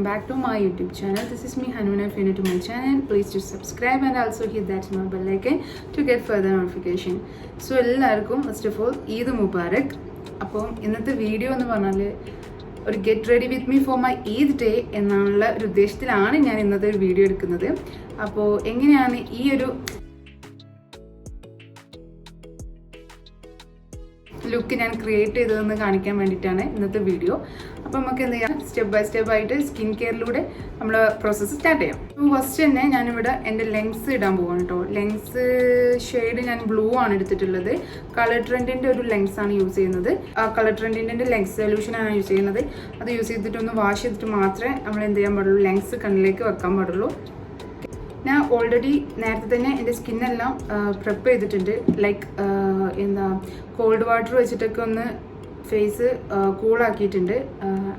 back to my YouTube channel. This is me Hanuna. If you're new to my channel, please do subscribe and also hit that small bell icon to get further notification. So എല്ലാവർക്കും first of all Eid Mubarak. അപ്പോൾ ഇന്നത്തെ video എന്ന് പറഞ്ഞാൽ ഒരു get ready with me for my Eid day എന്നുള്ള ഒരു ഉദ്ദേശത്തിലാണ് ഞാൻ ഇന്നത്തെ ഒരു വീഡിയോ എടുക്കുന്നത്. അപ്പോൾ എങ്ങനെയാണ് ഈ ഒരു ലുക്ക് ഞാൻ ക്രിയേറ്റ് ചെയ്തതെന്ന് കാണിക്കാൻ വേണ്ടിയിട്ടാണ് ഇന്നത്തെ വീഡിയോ. അപ്പോൾ നമുക്ക് എന്ത് ചെയ്യാം, സ്റ്റെപ്പ് ബൈ സ്റ്റെപ്പ് ആയിട്ട് സ്കിൻ കെയറിലൂടെ നമ്മൾ പ്രോസസ്സ് സ്റ്റാർട്ട് ചെയ്യാം. ഫസ്റ്റ് തന്നെ ഞാനിവിടെ എൻ്റെ ലെങ്സ് ഇടാൻ പോവാണ് കേട്ടോ. ലെങ്സ് ഷെയ്ഡ് ഞാൻ ബ്ലൂ ആണ് എടുത്തിട്ടുള്ളത്. കളർ ട്രെൻഡിൻ്റെ ഒരു ലെങ്സ് ആണ് യൂസ് ചെയ്യുന്നത്. ആ കളർ ട്രെൻഡിൻ്റെ ലെങ്സ് സൊല്യൂഷനാണ് യൂസ് ചെയ്യുന്നത്. അത് യൂസ് ചെയ്തിട്ട് ഒന്ന് വാഷ് ചെയ്തിട്ട് മാത്രമേ നമ്മൾ എന്ത് ചെയ്യാൻ പാടുള്ളൂ, ലെങ്സ് കണ്ണിലേക്ക് വെക്കാൻ പാടുള്ളൂ. ഞാൻ ഓൾറെഡി നേരത്തെ തന്നെ എൻ്റെ സ്കിന്നെല്ലാം പ്രിപ്പ് ചെയ്തിട്ടുണ്ട്. ലൈക്ക് എന്താ കോൾഡ് വാട്ടർ വെച്ചിട്ടൊക്കെ ഒന്ന് ഫേസ് കൂളാക്കിയിട്ടുണ്ട്.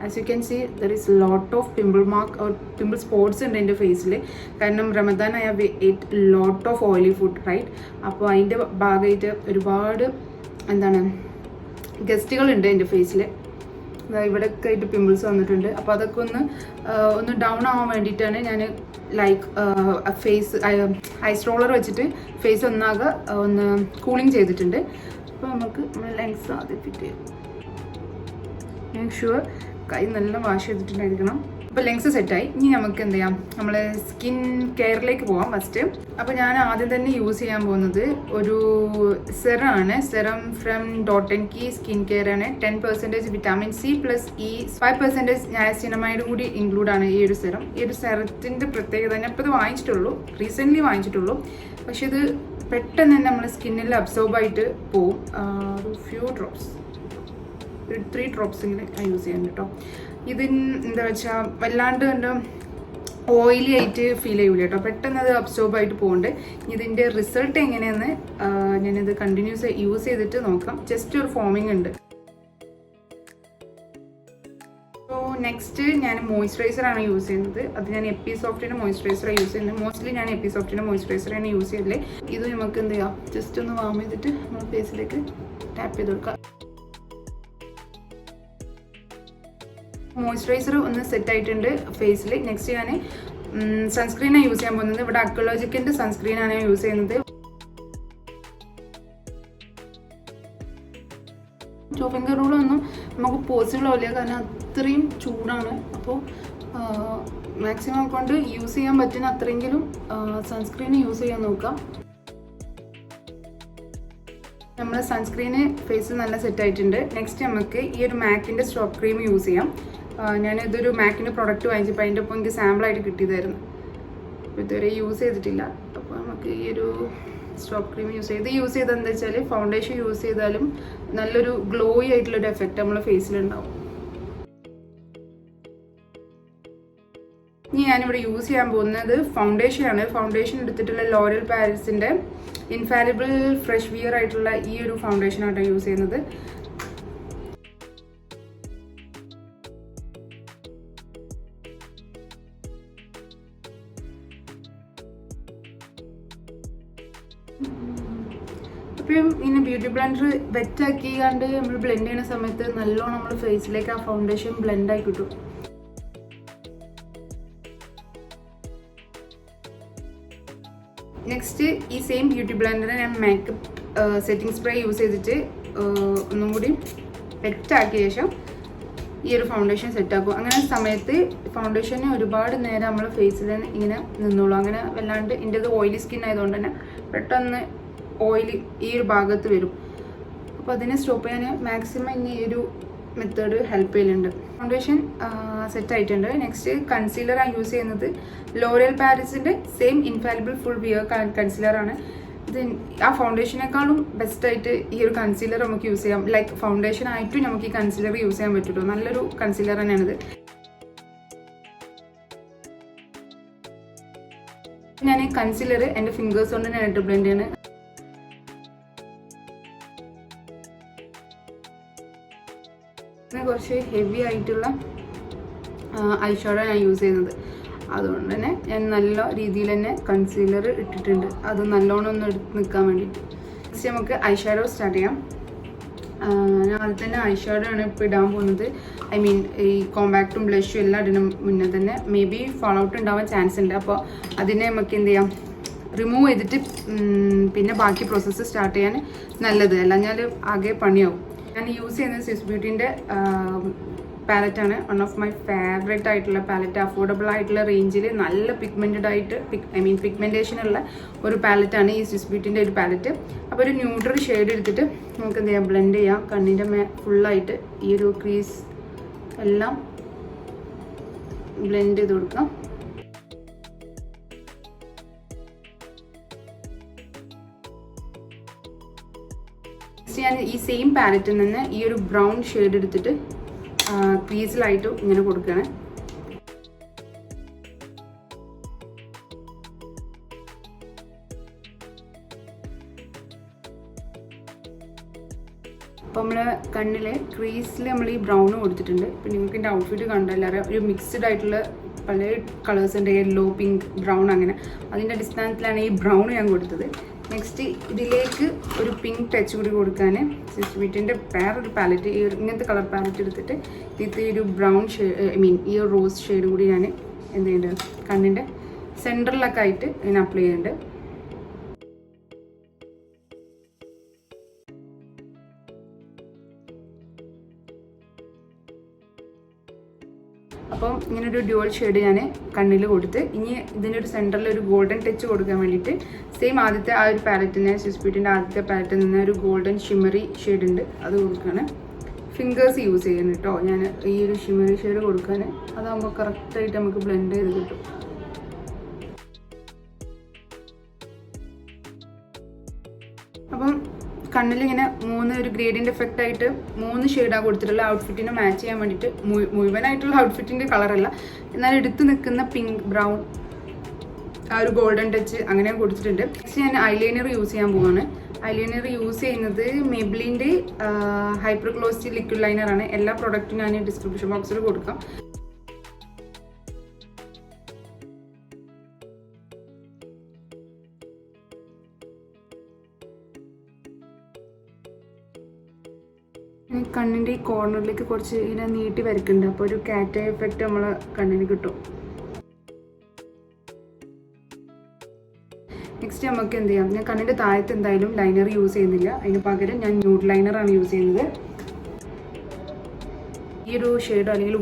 As you can see there is lot of pimple spots ഉണ്ട് എൻ്റെ ഫേസിൽ. കാരണം Ramadan I have ate lot of oily food right. അപ്പോൾ അതിൻ്റെ ഭാഗമായിട്ട് ഒരുപാട് എന്താണ് ഗസ്റ്റുകളുണ്ട് എൻ്റെ ഫേസിൽ. ഇവിടെയൊക്കെ ആയിട്ട് പിമ്പിൾസ് വന്നിട്ടുണ്ട്. അപ്പോൾ അതൊക്കെ ഒന്ന് ഡൗൺ ആവാൻ വേണ്ടിയിട്ടാണ് ഞാൻ ലൈക്ക് ഫേസ് ഐസ് റോളർ വെച്ചിട്ട് ഫേസ് ഒന്നാകെ ഒന്ന് കൂളിങ് ചെയ്തിട്ടുണ്ട്. അപ്പോൾ നമുക്ക് ലെങ്സ് ആദ്യം ഫിറ്റ് ചെയ്യും. മേക്ക് ഷുവർ കൈ നല്ല വാഷ് ചെയ്തിട്ടുണ്ടായിരിക്കണം. അപ്പോൾ ലെങ്സ് സെറ്റായി. ഇനി നമുക്ക് എന്ത് ചെയ്യാം, നമ്മൾ സ്കിൻ കെയറിലേക്ക് പോകാം ഫസ്റ്റ്. അപ്പോൾ ഞാൻ ആദ്യം തന്നെ യൂസ് ചെയ്യാൻ പോകുന്നത് ഒരു സെറമാണ്. സെറം ഫ്രം ഡോട്ടൻകി സ്കിൻ കെയർ ആണ്. 10% vitamin C plus E, 5% niacinamide കൂടി ഇൻക്ലൂഡ് ആണ് ഈ ഒരു സെറം. ഈ ഒരു സെറത്തിൻ്റെ പ്രത്യേകത, ഞാൻ ഇപ്പോൾ ഇത് വാങ്ങിച്ചിട്ടുള്ളൂ, റീസെൻ്റ്ലി വാങ്ങിച്ചിട്ടുള്ളൂ. പക്ഷെ ഇത് പെട്ടെന്ന് തന്നെ നമ്മുടെ സ്കിന്നിൽ അബ്സോർബായിട്ട് പോവും. ഒരു ഫ്യൂ ഡ്രോപ്സ്, ഒരു 3 ഡ്രോപ്സ് ഇങ്ങനെ യൂസ് ചെയ്യാൻ കേട്ടോ. ഇതിന് എന്താ വെച്ചാൽ വല്ലാണ്ട് എൻ്റെ ഓയിലി ആയിട്ട് ഫീൽ ചെയ്യൂല കേട്ടോ. പെട്ടെന്ന് അത് അബ്സോർബ് ആയിട്ട് പോകുന്നുണ്ട്. ഇതിൻ്റെ റിസൾട്ട് എങ്ങനെയാണെന്ന് ഞാനിത് കണ്ടിന്യൂസ് യൂസ് ചെയ്തിട്ട് നോക്കാം. ജസ്റ്റ് ഒരു ഫോമിങ് ഉണ്ട്. സോ നെക്സ്റ്റ് ഞാൻ മോയ്സ്ചറൈസറാണ് യൂസ് ചെയ്യുന്നത്. അത് ഞാൻ എപ്പിസോഫ്റ്റിൻ്റെ മോയ്സ്ചറൈസറാണ് യൂസ് ചെയ്യുന്നത്. മോസ്റ്റ്ലി ഞാൻ എപ്പിസോഫ്റ്റിൻ്റെ മോയ്സ്ചറൈസറാണ് യൂസ് ചെയ്തത്. ഇത് നമുക്ക് എന്ത് ചെയ്യാം, ജസ്റ്റ് ഒന്ന് വാം ചെയ്തിട്ട് നമ്മൾ ഫേസിലേക്ക് ടാപ്പ് ചെയ്ത് കൊടുക്കാം. മോയ്സ്ചറൈസർ ഒന്ന് സെറ്റ് ആയിട്ടുണ്ട് ഫേസിൽ. നെക്സ്റ്റ് ഞാൻ സൺസ്ക്രീനാണ് യൂസ് ചെയ്യാൻ പോകുന്നത്. ഇവിടെ അക്വലോജിക്കിൻ്റെ സൺസ്ക്രീനാണ് ഞാൻ യൂസ് ചെയ്യുന്നത്. ഫിംഗർ റൂളൊന്നും നമുക്ക് പോസിബിൾ ആവില്ല, കാരണം അത്രയും ചൂടാണ്. അപ്പോൾ മാക്സിമം കൊണ്ട് യൂസ് ചെയ്യാൻ പറ്റുന്ന അത്രയെങ്കിലും സൺസ്ക്രീൻ യൂസ് ചെയ്യാൻ നോക്കാം. നമ്മൾ സൺസ്ക്രീന് ഫേസിൽ നല്ല സെറ്റ് ആയിട്ടുണ്ട്. നെക്സ്റ്റ് നമുക്ക് ഈ ഒരു മാക്കിൻ്റെ സ്റ്റോപ്പ് ക്രീം യൂസ് ചെയ്യാം. ഞാനിതൊരു മാക്കിൻ്റെ പ്രൊഡക്റ്റ് വാങ്ങിച്ചപ്പോൾ അതിൻ്റെ ഒപ്പം എനിക്ക് സാമ്പിളായിട്ട് കിട്ടിയതായിരുന്നു. അപ്പോൾ ഇതുവരെ യൂസ് ചെയ്തിട്ടില്ല. അപ്പോൾ നമുക്ക് ഈ ഒരു സ്റ്റോപ്പ് ക്രീം യൂസ് ചെയ്ത് എന്താ വെച്ചാൽ ഫൗണ്ടേഷൻ യൂസ് ചെയ്താലും നല്ലൊരു ഗ്ലോയി ആയിട്ടുള്ളൊരു എഫക്റ്റ് നമ്മളെ ഫേസിലുണ്ടാവും. ഇനി ഞാനിവിടെ യൂസ് ചെയ്യാൻ പോകുന്നത് ഫൗണ്ടേഷനാണ്. ഫൗണ്ടേഷൻ എടുത്തിട്ടുള്ള ലോറിയൽ പാരീസിൻ്റെ ഇൻഫാലിബിൾ ഫ്രഷ് വിയർ ആയിട്ടുള്ള ഈ ഒരു ഫൗണ്ടേഷനാണ് യൂസ് ചെയ്യുന്നത്. എപ്പോഴും ഇങ്ങനെ ബ്യൂട്ടി ബ്ലെൻഡർ വെറ്റാക്കി കണ്ട് നമ്മൾ ബ്ലെൻഡ് ചെയ്യുന്ന സമയത്ത് നല്ലോണം നമ്മൾ ഫേസിലേക്ക് ആ ഫൗണ്ടേഷൻ ബ്ലെൻഡായി കിട്ടും. നെക്സ്റ്റ് ഈ സെയിം ബ്യൂട്ടി ബ്ലെൻഡറിനെ ഞാൻ മേക്കപ്പ് സെറ്റിംഗ് സ്പ്രേ യൂസ് ചെയ്തിട്ട് ഒന്നും കൂടി വെറ്റാക്കിയ ശേഷം ഈ ഒരു ഫൗണ്ടേഷൻ സെറ്റാക്കും. അങ്ങനെ സമയത്ത് ഫൗണ്ടേഷന് ഒരുപാട് നേരം നമ്മൾ ഫേസിൽ ഇങ്ങനെ നിന്നോളൂ. അങ്ങനെ വല്ലാണ്ട് എൻ്റെ ഓയിലി സ്കിൻ ആയതുകൊണ്ട് തന്നെ പെട്ടെന്ന് ഓയിൽ ഈ ഒരു ഭാഗത്ത് വരും. അപ്പോൾ അതിനെ സ്റ്റോപ്പ് ചെയ്യാൻ മാക്സിമം ഇനി ഈ ഒരു മെത്തേഡ് ഹെൽപ്പ് ചെയ്യുന്നുണ്ട്. ഫൗണ്ടേഷൻ സെറ്റ് ആയിട്ടുണ്ട്. നെക്സ്റ്റ് കൺസീലറാണ് യൂസ് ചെയ്യുന്നത്. ലോറിയൽ പാരീസിൻ്റെ സെയിം ഇൻഫാലിബിൾ ഫുൾ വിയർ കൺസീലറാണ്. ഇത് ആ ഫൗണ്ടേഷനേക്കാളും ബെസ്റ്റായിട്ട് ഈ ഒരു കൺസീലർ നമുക്ക് യൂസ് ചെയ്യാം. ലൈക്ക് ഫൗണ്ടേഷൻ ആയിട്ടും നമുക്ക് ഈ കൺസീലർ യൂസ് ചെയ്യാൻ പറ്റുള്ളൂ. നല്ലൊരു കൺസീലർ തന്നെയാണിത്. ഞാൻ കൺസീലർ എൻ്റെ ഫിംഗേഴ്സ് കൊണ്ട് ഞാൻ ഇട്ട് ബ്ലെൻഡ് ചെയ്യുന്നത്. കുറച്ച് ഹെവി ആയിട്ടുള്ള ഐഷാഡോ ഞാൻ യൂസ് ചെയ്യുന്നത്. അതുകൊണ്ട് തന്നെ ഞാൻ നല്ല രീതിയിൽ തന്നെ കൺസീലർ ഇട്ടിട്ടുണ്ട്. അത് നല്ലോണം ഒന്ന് എടുത്ത് നിൽക്കാൻ വേണ്ടിയിട്ട്. നെക്സ്റ്റ് നമുക്ക് ഐഷാഡോ സ്റ്റാർട്ട് ചെയ്യാം. ഞാൻ അതിൽ തന്നെ ഐഷാഡോ ആണ് ഇപ്പോൾ ഇടാൻ പോകുന്നത്. ഐ മീൻ ഈ കോമ്പാക്റ്റും ബ്ലഷും എല്ലാം ഇടുന്ന മുന്നേ തന്നെ മേ ബി ഫോൾ ഔട്ട് ഉണ്ടാവാൻ ചാൻസ് ഉണ്ട്. അപ്പോൾ അതിനെ നമുക്ക് എന്ത് ചെയ്യാം, റിമൂവ് ചെയ്തിട്ട് പിന്നെ ബാക്കി പ്രോസസ്സ് സ്റ്റാർട്ട് ചെയ്യാൻ നല്ലത്. അല്ലാഞ്ഞാൽ ആകെ പണിയാവും. ഞാൻ യൂസ് ചെയ്യുന്നത് സ്വിസ് ബ്യൂട്ടീൻ്റെ പാലറ്റാണ്. വൺ ഓഫ് മൈ ഫേവറേറ്റ് ആയിട്ടുള്ള പാലറ്റ്. അഫോർഡബിൾ ആയിട്ടുള്ള റേഞ്ചിൽ നല്ല പിഗ്മെൻറ്റഡ് ആയിട്ട് പിഗ്മെൻറ്റേഷൻ ഉള്ള ഒരു പാലറ്റാണ് ഈ സ്വിസ് ബ്യൂട്ടീൻ്റെ ഒരു പാലറ്റ്. അപ്പോൾ ഒരു ന്യൂട്രൽ ഷെയ്ഡ് എടുത്തിട്ട് നമുക്ക് എന്ത് ചെയ്യാം, ബ്ലെൻഡ് ചെയ്യാം. കണ്ണിൻ്റെ ഫുള്ളായിട്ട് ഈ ഒരു ക്രീസ് എല്ലാം ബ്ലെൻഡ് ചെയ്ത് കൊടുക്കാം. ഞാൻ ഈ സെയിം പാലറ്റിൽ നിന്ന് ഈ ഒരു ബ്രൗൺ ഷെയ്ഡ് എടുത്തിട്ട് ക്രീസിലായിട്ട് ഇങ്ങനെ കൊടുക്കുകയാണ്. അപ്പോൾ നമ്മൾ കണ്ണിൽ ക്രീസിൽ നമ്മൾ ഈ ബ്രൗൺ കൊടുത്തിട്ടുണ്ട്. ഇപ്പം നിങ്ങൾക്ക് എൻ്റെ ഔട്ട്ഫിറ്റ് കണ്ടല്ലാറിയാം, ഒരു മിക്സ്ഡ് ആയിട്ടുള്ള പല കളേഴ്സ് ഉണ്ട്, യെല്ലോ, പിങ്ക്, ബ്രൗൺ, അങ്ങനെ. അതിൻ്റെ അടിസ്ഥാനത്തിലാണ് ഈ ബ്രൗൺ ഞാൻ കൊടുത്തത്. നെക്സ്റ്റ് ഇതിലേക്ക് ഒരു പിങ്ക് ടച്ച് കൂടി കൊടുക്കാൻ സ്വിസ് ബ്യൂട്ടീൻ്റെ വേറൊരു പാലറ്റ്, ഈ ഇങ്ങനത്തെ കളർ പാലറ്റ് എടുത്തിട്ട് ഇത് ഒരു ബ്രൗൺ ഷെയ്ഡ്, ഐ മീൻ ഈ ഒരു റോസ് ഷെയ്ഡ് കൂടി ഞാൻ എന്ത് ചെയ്യുന്നുണ്ട്, കണ്ണിൻ്റെ സെൻറ്ററിലൊക്കെ ആയിട്ട് ഞാൻ അപ്ലൈ ചെയ്യുന്നുണ്ട്. അപ്പം ഇങ്ങനൊരു ഡ്യുവൽ ഷെയ്ഡ് ഞാൻ കണ്ണിൽ കൊടുത്ത്, ഇനി ഇതിൻ്റെ ഒരു സെൻറ്ററിൽ ഒരു ഗോൾഡൻ ടച്ച് കൊടുക്കാൻ വേണ്ടിയിട്ട് സെയിം ആദ്യത്തെ ആ ഒരു പാലറ്റിന്, സ്വിസ് ബ്യൂട്ടീൻ്റെ ആദ്യത്തെ പാലറ്റിൽ നിന്ന് ഒരു ഗോൾഡൻ ഷിമ്മറി ഷെയ്ഡ് ഉണ്ട്, അത് കൊടുക്കുകയാണ്. ഫിംഗേഴ്സ് യൂസ് ചെയ്യുന്നു കേട്ടോ ഞാൻ ഈ ഒരു ഷിമ്മറി ഷെയ്ഡ് കൊടുക്കാൻ. അതാകുമ്പോൾ കറക്റ്റായിട്ട് നമുക്ക് ബ്ലെൻഡ് ചെയ്ത് കിട്ടും. അപ്പം കണ്ണിലിങ്ങനെ ഒരു ഗ്രേഡിയൻ്റ് എഫക്റ്റ് ആയിട്ട് 3 ഷെയ്ഡാണ് കൊടുത്തിട്ടുള്ള ഔട്ട്ഫിറ്റിനെ മാച്ച് ചെയ്യാൻ വേണ്ടിയിട്ട്. മുഴുവനായിട്ടുള്ള ഔട്ട്ഫിറ്റിൻ്റെ കളറല്ല, എന്നാൽ എടുത്ത് നിൽക്കുന്ന പിങ്ക്, ബ്രൗൺ, ആ ഒരു ഗോൾഡൻ ടച്ച് അങ്ങനെ കൊടുത്തിട്ടുണ്ട്. നെക്സ്റ്റ് ഞാൻ ഐലൈനർ യൂസ് ചെയ്യാൻ പോവാണ്. ഐലൈനർ യൂസ് ചെയ്യുന്നത് മെബ്ലിൻ്റെ ഹൈപ്പർ ഗ്ലോസി ലിക്വിഡ് ലൈനറാണ്. എല്ലാ പ്രോഡക്റ്റും ഞാൻ ഡിസ്ക്രിപ്ഷൻ ബോക്സിൽ കൊടുക്കാം. കണ്ണിൻ്റെ ഈ കോർണറിലേക്ക് കുറച്ച് ഇങ്ങനെ നീട്ടി വരയ്ക്കുന്നുണ്ട്, അപ്പോൾ ഒരു കാറ്റ എഫക്റ്റ് നമ്മളെ കണ്ണിന് കിട്ടും. നെക്സ്റ്റ് നമുക്ക് എന്ത് ചെയ്യാം, ഞാൻ കണ്ണിൻ്റെ താഴത്ത് എന്തായാലും ലൈനർ യൂസ് ചെയ്യുന്നില്ല, അതിന് പകരം ഞാൻ ന്യൂഡ് ലൈനറാണ് യൂസ് ചെയ്യുന്നത്. ഈ ഒരു ഷെയ്ഡോ അല്ലെങ്കിൽ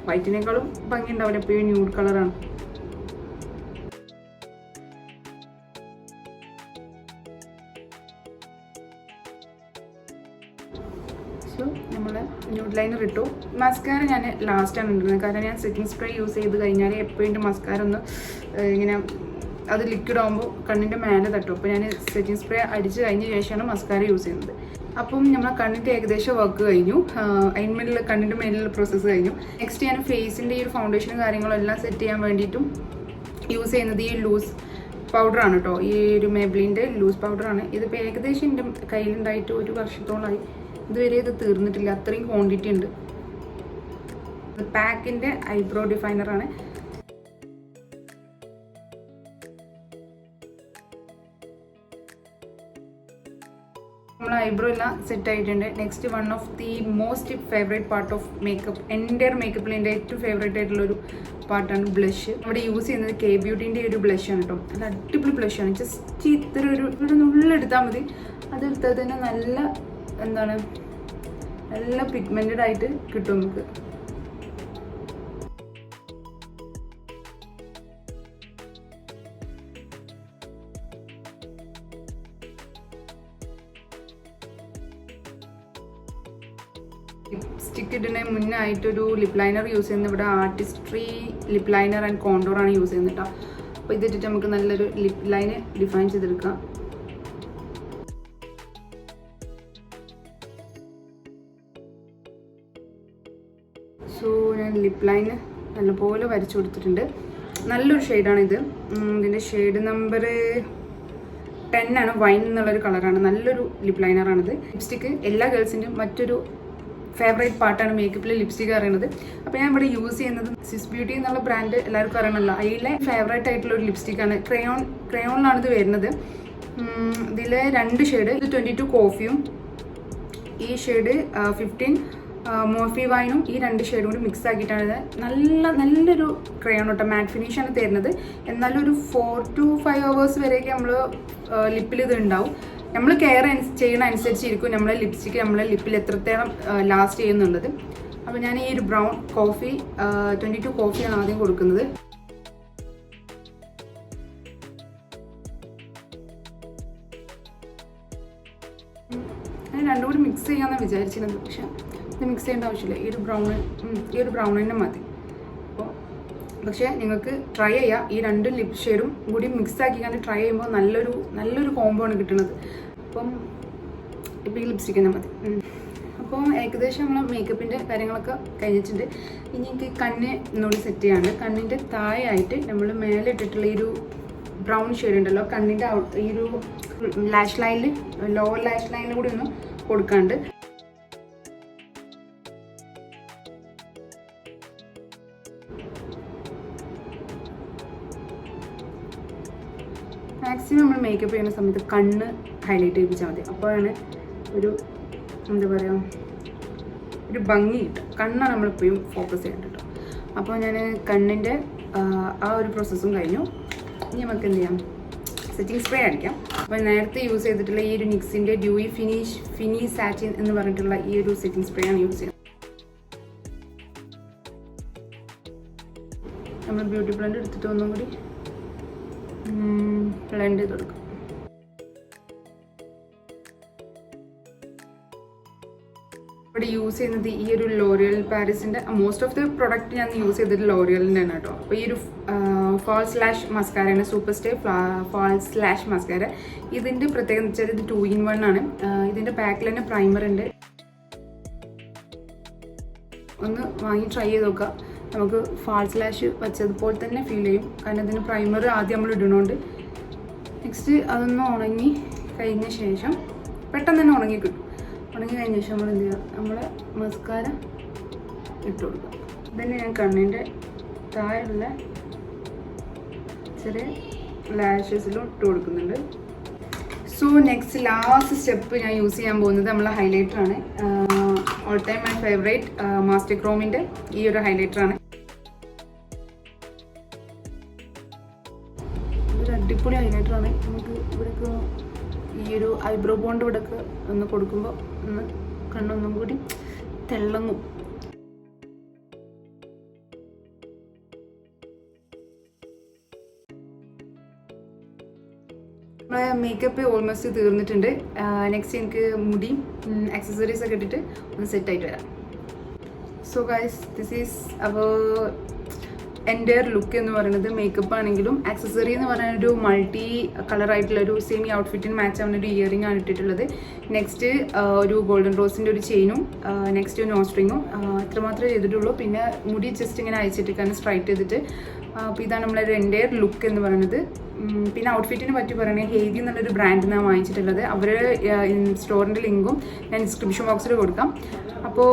വൈറ്റിനേക്കാളും ഭംഗി ഉണ്ടാവില്ല, എപ്പോഴും ന്യൂഡ് കളറാണ്. നമ്മൾ ന്യൂഡ് ലൈനർ ഇട്ടു. മസ്കാര ഞാൻ ലാസ്റ്റാണ് ഇടുന്നത്, കാരണം ഞാൻ സെറ്റിംഗ് സ്പ്രേ യൂസ് ചെയ്ത് കഴിഞ്ഞാൽ എപ്പോഴും മസ്കാര ഒന്ന് ഇങ്ങനെ അത് ലിക്വിഡ് ആകുമ്പോൾ കണ്ണിൻ്റെ മേലെ തട്ടും. അപ്പോൾ ഞാൻ സെറ്റിംഗ് സ്പ്രേ അടിച്ച് കഴിഞ്ഞ ശേഷമാണ് മസ്കാര യൂസ് ചെയ്യുന്നത്. അപ്പം നമ്മൾ കണ്ണിൻ്റെ ഏകദേശം വർക്ക് കഴിഞ്ഞു, അതിന്മേലുള്ള കണ്ണിൻ്റെ മേലുള്ള പ്രോസസ്സ് കഴിഞ്ഞു. നെക്സ്റ്റ് ഞാൻ ഫേസിൻ്റെ ഈ ഒരു ഫൗണ്ടേഷനും കാര്യങ്ങളും എല്ലാം സെറ്റ് ചെയ്യാൻ വേണ്ടിയിട്ടും യൂസ് ചെയ്യുന്നത് ഈ ലൂസ് പൗഡറാണ് കേട്ടോ. ഈ ഒരു മെബ്ലിൻ്റെ ലൂസ് പൗഡറാണ്. ഇതിപ്പോൾ ഏകദേശം എൻ്റെ കയ്യിലുണ്ടായിട്ട് 1 വർഷത്തോളമായി. ഇതുവരെ ഇത് തീർന്നിട്ടില്ല, അത്രയും ക്വാണ്ടിറ്റി ഉണ്ട്. പാക്കിൻ്റെ ഐബ്രോ ഡിഫൈനറാണ്. നമ്മൾ ഐബ്രോ എല്ലാം സെറ്റ് ആയിട്ടുണ്ട്. Next one of the most favourite part of makeup, എൻ്റെ മേക്കപ്പിൽ എൻ്റെ ഏറ്റവും ഫേവറേറ്റ് ആയിട്ടുള്ളൊരു പാർട്ടാണ് ബ്ലഷ്. ഇവിടെ യൂസ് ചെയ്യുന്നത് കെ ബ്യൂട്ടീൻ്റെ ഒരു ബ്ലഷാണ് കേട്ടോ. നല്ല അടിപൊളി ബ്ലഷാണ്. ജസ്റ്റ് ഇത്ര ഒരു നുള്ളെടുത്താൽ മതി, അതെടുത്താൽ തന്നെ നല്ല പിഗ്മെൻറ്റഡ് ആയിട്ട് കിട്ടും നമുക്ക്. ലിപ്സ്റ്റിക്ക് ഇടുന്ന മുന്നായിട്ടൊരു ലിപ് ലൈനർ യൂസ് ചെയ്യുന്നത്. ഇവിടെ ആർട്ടിസ്ട്രി ലിപ് ലൈനർ ആൻഡ് കോണ്ടോറാണ് യൂസ് ചെയ്യുന്നത് കേട്ടോ. അപ്പോൾ ഇതിട്ടിട്ട് നമുക്ക് നല്ലൊരു ലിപ് ലൈന് ഡിഫൈൻ ചെയ്തെടുക്കാം. സോ ഞാൻ ലിപ് ലൈന് നല്ലപോലെ വരച്ചു കൊടുത്തിട്ടുണ്ട്. നല്ലൊരു ഷെയ്ഡാണിത്. ഇതിൻ്റെ ഷെയ്ഡ് നമ്പർ 10 ആണ്. വൈൻ എന്നുള്ളൊരു കളറാണ്. നല്ലൊരു ലിപ് ലൈനറാണിത്. ലിപ്സ്റ്റിക്ക് എല്ലാ ഗേൾസിൻ്റെയും മറ്റൊരു ഫേവറേറ്റ് പാർട്ടാണ് മേക്കപ്പിൽ ലിപ്സ്റ്റിക്ക് അറിയുന്നത്. അപ്പോൾ ഞാൻ ഇവിടെ യൂസ് ചെയ്യുന്നത് സ്വിസ് ബ്യൂട്ടി എന്നുള്ള ബ്രാൻഡ് എല്ലാവർക്കും അറിയണമല്ലോ. അതിലെ ഫേവറേറ്റ് ആയിട്ടുള്ള ഒരു ലിപ്സ്റ്റിക്കാണ്. ക്രയോണിലാണ് ഇത് വരുന്നത്. ഇതിൽ 2 ഷെയ്ഡ്, ഇത് 22 കോഫിയും ഈ ഷെയ്ഡ് 15 മോഫി വൈനും ഈ 2 ഷെയ്ഡും കൂടി മിക്സ് ആക്കിയിട്ടാണ് നല്ലൊരു ക്രയോൺ കേട്ടോ. മാറ്റ് ഫിനിഷാണ് തരുന്നത്. എന്നാലും ഒരു 4 to 5 hours വരെയൊക്കെ നമ്മൾ ലിപ്പിൽ ഇത് ഉണ്ടാവും. നമ്മൾ കെയർ ചെയ്യുന്ന അനുസരിച്ചിരിക്കും നമ്മളെ ലിപ്സ്റ്റിക്ക് നമ്മളെ ലിപ്പിൽ എത്രത്തോളം ലാസ്റ്റ് ചെയ്യുന്നുള്ളത്. അപ്പോൾ ഞാൻ ഈ ഒരു ബ്രൗൺ കോഫി 22 കോഫിയാണ് ആദ്യം കൊടുക്കുന്നത്. ഞാൻ രണ്ടും കൂടി മിക്സ് ചെയ്യാമെന്നാണ് വിചാരിച്ചിരുന്നത്. പക്ഷേ ഇത് മിക്സ് ചെയ്യേണ്ട ആവശ്യമില്ല. ഈ ഒരു ബ്രൗൺ തന്നെ മതി. അപ്പോൾ പക്ഷേ നിങ്ങൾക്ക് ട്രൈ ചെയ്യാം. ഈ 2 ലിപ് ഷെയ്ഡും കൂടി മിക്സ് ആക്കിക്കാണ്ട് ട്രൈ ചെയ്യുമ്പോൾ നല്ലൊരു കോംബോ ആണ് കിട്ടുന്നത്. അപ്പം ഇപ്പോൾ ഈ ലിപ്സ്റ്റിക്ക് തന്നെ മതി. അപ്പോൾ ഏകദേശം നമ്മൾ മേക്കപ്പിൻ്റെ കാര്യങ്ങളൊക്കെ കഴിഞ്ഞിട്ടുണ്ട്. ഇനി എനിക്ക് കണ്ണ് ഒന്നുകൂടി സെറ്റ് ചെയ്യാണ്ട് കണ്ണിൻ്റെ താഴെയായിട്ട് നമ്മൾ മേലെ ഇട്ടിട്ടുള്ള ഈ ഒരു ബ്രൗൺ ഷെയ്ഡ് ഉണ്ടല്ലോ, കണ്ണിൻ്റെ ഈ ഒരു ലാഷ് ലൈനിൽ ലോവർ ലാഷ് ലൈനിൽ കൂടി ഒന്ന് കൊടുക്കാണ്ട് മാക്സിമം നമ്മൾ മേക്കപ്പ് ചെയ്യുന്ന സമയത്ത് കണ്ണ് ഹൈലൈറ്റ് ചെയ്യിപ്പിച്ചാൽ മതി. അപ്പോഴാണ് ഒരു എന്താ പറയുക ഒരു ഭംഗി കിട്ടും. കണ്ണാണ് നമ്മളെപ്പോഴും ഫോക്കസ് ചെയ്യേണ്ടത് കേട്ടോ. അപ്പോൾ ഞാൻ കണ്ണിൻ്റെ ആ ഒരു പ്രോസസ്സും കഴിഞ്ഞു. ഇനി നമുക്ക് എന്ത് ചെയ്യാം, സെറ്റിംഗ് സ്പ്രേ അടിക്കാം. അപ്പോൾ നേരത്തെ യൂസ് ചെയ്തിട്ടുള്ള ഈ ഒരു നിക്സിൻ്റെ ഡ്യൂയി ഫിനി സാറ്റിൻ എന്ന് പറഞ്ഞിട്ടുള്ള ഈ ഒരു സെറ്റിംഗ് സ്പ്രേ ആണ് യൂസ് ചെയ്യുന്നത്. നമ്മൾ ബ്യൂട്ടി ബ്ലെൻഡ് എടുത്തിട്ട് ഒന്നും കൂടി ബ്ലെൻഡ് ചെയ്ത് കൊടുക്കും. ഇവിടെ യൂസ് ചെയ്യുന്നത് ഈ ഒരു ലോറിയൽ പാരീസിൻ്റെ മോസ്റ്റ് ഓഫ് ദി പ്രൊഡക്റ്റ് ഞാൻ യൂസ് ചെയ്തിട്ട് ലോറിയലിൻ്റെ ആണ് കേട്ടോ. അപ്പോൾ ഈ ഒരു ഫാൾ / മസ്കാരയാണ്, സൂപ്പർ സ്റ്റേ ഫാൾ / മസ്കാര. ഇതിൻ്റെ പ്രത്യേകത എന്ന് വെച്ചാൽ ഇത് 2-in-1 ആണ്. ഇതിൻ്റെ ബാക്കിൽ തന്നെ പ്രൈമർ ഉണ്ട്. ഒന്ന് വാങ്ങി ട്രൈ ചെയ്ത് നോക്കുക. നമുക്ക് ഫാൾ / വെച്ചതുപോലെ തന്നെ ഫീൽ ചെയ്യും. കാരണം ഇതിന് പ്രൈമർ ആദ്യം നമ്മൾ ഇടണോണ്ട്. നെക്സ്റ്റ് അതൊന്ന് ഉണങ്ങി കഴിഞ്ഞ ശേഷം പെട്ടെന്ന് തന്നെ ഉണങ്ങി കിട്ടും. ഉണങ്ങി കഴിഞ്ഞ ശേഷം നമ്മൾ എന്ത് ചെയ്യുക, നമ്മളെ മസ്കാര ഇട്ട് കൊടുക്കുക. ഇതന്നെ ഞാൻ കണ്ണിൻ്റെ താഴെയുള്ള ചെറിയ ലാഷസിലും ഇട്ട് കൊടുക്കുന്നുണ്ട്. സോ നെക്സ്റ്റ് ലാസ്റ്റ് സ്റ്റെപ്പ് ഞാൻ യൂസ് ചെയ്യാൻ പോകുന്നത് നമ്മളെ ഹൈലൈറ്ററാണ്. All time my favourite master ക്രോമിൻ്റെ ഈ ഒരു ഹൈലൈറ്ററാണ്. ഇതൊരു അടിപൊളി ഹൈലൈറ്ററാണ്. നമുക്ക് ഇവിടേക്ക് ഈ ഒരു ഐബ്രോ ബോണ്ട് ഇവിടെയൊക്കെ ഒന്ന് കൊടുക്കുമ്പോൾ ഒന്ന് കണ്ണൊന്നും കൂടി തിളങ്ങും. നമ്മളെ മേക്കപ്പ് ഓൾമോസ്റ്റ് തീർന്നിട്ടുണ്ട്. നെക്സ്റ്റ് എനിക്ക് മുടി ആക്സസറീസ് ഒക്കെ ഇട്ടിട്ട് ഒന്ന് സെറ്റായിട്ട് വരാം. So guys, this is our എൻ്റെ ലുക്ക് എന്ന് പറയുന്നത്. മേക്കപ്പ് ആണെങ്കിലും ആക്സസറി എന്ന് പറയുന്ന ഒരു മൾട്ടി കളർ ആയിട്ടുള്ള ഒരു സെമി ഔട്ട്ഫിറ്റിന് മാച്ച് ആവുന്ന ഒരു ഇയറിംഗ് ആണ് ഇട്ടിട്ടുള്ളത്. നെക്സ്റ്റ് ഒരു ഗോൾഡൻ റോസിൻ്റെ ഒരു ചെയിനും, നെക്സ്റ്റ് ഒരു നോസ്ട്രിങ്ങും, ഇത്രമാത്രമേ ചെയ്തിട്ടുള്ളൂ. പിന്നെ മുടി ജസ്റ്റ് ഇങ്ങനെ അയച്ചിട്ട് സ്ട്രൈറ്റ് ചെയ്തിട്ട്. അപ്പോൾ ഇതാണ് നമ്മളൊരു എൻ്റെ ലുക്ക് എന്ന് പറയുന്നത്. പിന്നെ ഔട്ട്ഫിറ്റിനെ പറ്റി പറയുകയാണെങ്കിൽ ഹെയ്ദി എന്നുള്ളൊരു ബ്രാൻഡിൽ നിന്നാണ് വാങ്ങിച്ചിട്ടുള്ളത്. അവരുടെ സ്റ്റോറിൻ്റെ ലിങ്കും ഞാൻ ഡിസ്ക്രിപ്ഷൻ ബോക്സിൽ കൊടുക്കാം. അപ്പോൾ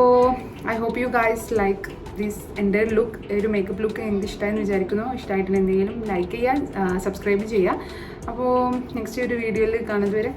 I hope you guys like this എൻ്റെ ലുക്ക്. ഒരു മേക്കപ്പ് ലുക്ക് എനിക്ക് ഇഷ്ടമായെന്ന് വിചാരിക്കുന്നു. ഇഷ്ടമായിട്ടുള്ള എന്തെങ്കിലും ലൈക്ക് ചെയ്യുക, സബ്സ്ക്രൈബ് ചെയ്യുക. അപ്പോൾ നെക്സ്റ്റ് ഒരു വീഡിയോയിൽ കാണുന്നത് വരെ